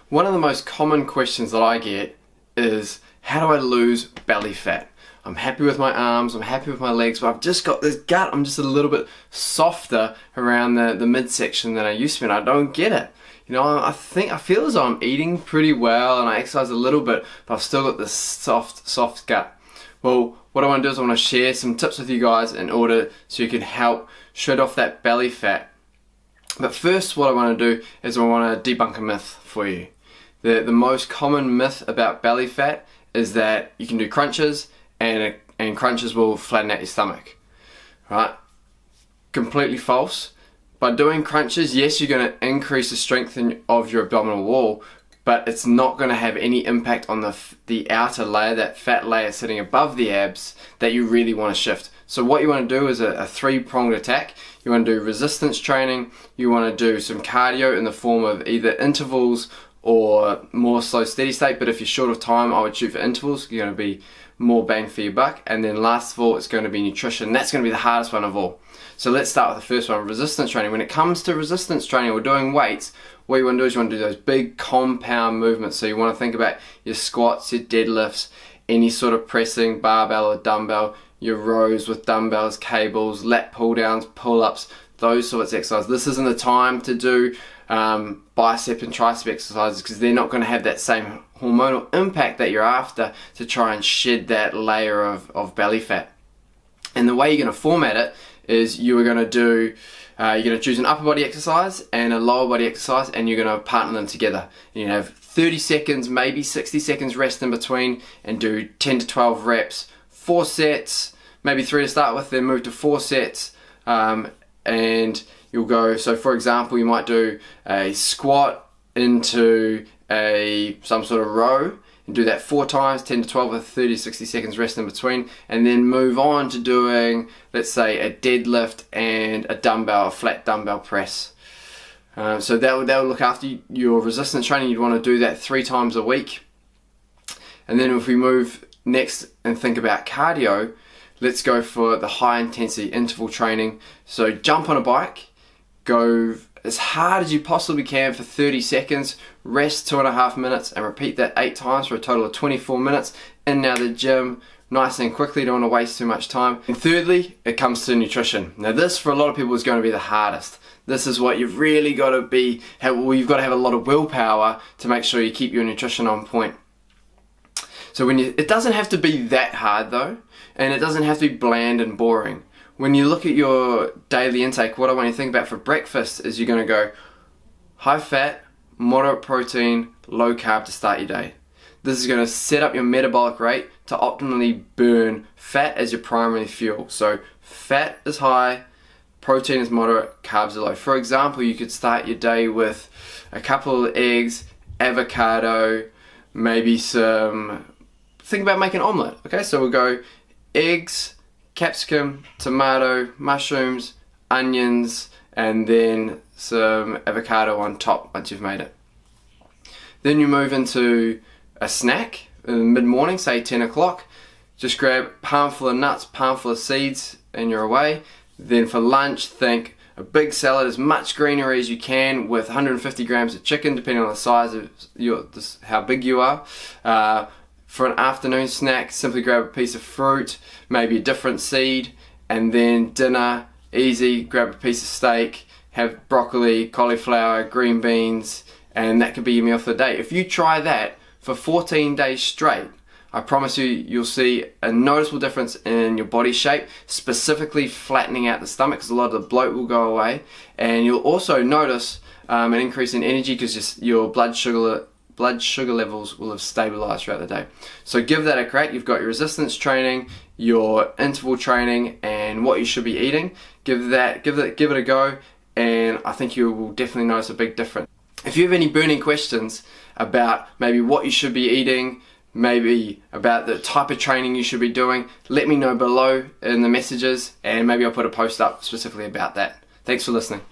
One of the most common questions that I get is, how do I lose belly fat? I'm happy with my arms, I'm happy with my legs, but I've just got this gut, I'm just a little bit softer around the midsection than I used to be, and I don't get it. You know, I feel as though I'm eating pretty well and I exercise a little bit, but I've still got this soft gut. Well, what I want to do is I want to share some tips with you guys in order so you can help shed off that belly fat. But first, what I want to do is I want to debunk a myth for you. The most common myth about belly fat is that you can do crunches and crunches will flatten out your stomach. Right? Completely false. By doing crunches, yes, you're going to increase the strength of your abdominal wall, but it's not going to have any impact on the outer layer, that fat layer sitting above the abs that you really want to shift. So what you want to do is a three-pronged attack. You want to do resistance training, you want to do some cardio in the form of either intervals or more slow steady state, but if you're short of time, I would shoot for intervals. You're going to be more bang for your buck. And then last of all, it's going to be nutrition. That's going to be the hardest one of all. So let's start with the first one, resistance training. When it comes to resistance training or doing weights, what you want to do is you want to do those big compound movements. So you want to think about your squats, your deadlifts, any sort of pressing, barbell or dumbbell, your rows with dumbbells, cables, lat pull downs, pull-ups, those sorts of exercises. This isn't the time to do bicep and tricep exercises because they're not going to have that same hormonal impact that you're after to try and shed that layer of belly fat. And the way you're going to format it is you're going to choose an upper body exercise and a lower body exercise, and you're going to partner them together. And you have 30 seconds, maybe 60 seconds rest in between, and do 10 to 12 reps, 4 sets, maybe 3 to start with, then move to 4 sets, and you'll go, so for example, you might do a squat into some sort of row, and do that 4 times, 10 to 12 with 30 to 60 seconds rest in between, and then move on to doing, let's say, a deadlift and a dumbbell, a flat dumbbell press. So that will look after your resistance training. You'd want to do that 3 times a week. And then if we move next and think about cardio, let's go for the high intensity interval training. So jump on a bike, go as hard as you possibly can for 30 seconds, rest 2.5 minutes, and repeat that 8 times for a total of 24 minutes. In and out of the gym, nice and quickly, don't want to waste too much time. And thirdly, it comes to nutrition. Now this, for a lot of people, is going to be the hardest. This is what you've really got to you've got to have a lot of willpower to make sure you keep your nutrition on point. So it doesn't have to be that hard though, and it doesn't have to be bland and boring. When you look at your daily intake, what I want you to think about for breakfast is you're going to go high fat, moderate protein, low carb to start your day. This is going to set up your metabolic rate to optimally burn fat as your primary fuel. So fat is high, protein is moderate, carbs are low. For example, you could start your day with a couple of eggs, avocado, maybe think about making an omelette. Okay, so we'll go eggs, capsicum, tomato, mushrooms, onions, and then some avocado on top once you've made it. Then you move into a snack in mid-morning, say 10 o'clock. Just grab a palmful of nuts, palmful of seeds, and you're away. Then for lunch, think a big salad, as much greenery as you can, with 150 grams of chicken, depending on the size of how big you are. For an afternoon snack, simply grab a piece of fruit, maybe a different seed, and then dinner, easy, grab a piece of steak, have broccoli, cauliflower, green beans, and that could be your meal for the day. If you try that for 14 days straight, I promise you'll see a noticeable difference in your body shape, specifically flattening out the stomach, because a lot of the bloat will go away, and you'll also notice an increase in energy because your blood sugar levels will have stabilized throughout the day. So give that a crack. You've got your resistance training, your interval training, and what you should be eating. Give it a go, and I think you will definitely notice a big difference. If you have any burning questions about maybe what you should be eating, maybe about the type of training you should be doing, let me know below in the messages, and maybe I'll put a post up specifically about that. Thanks for listening.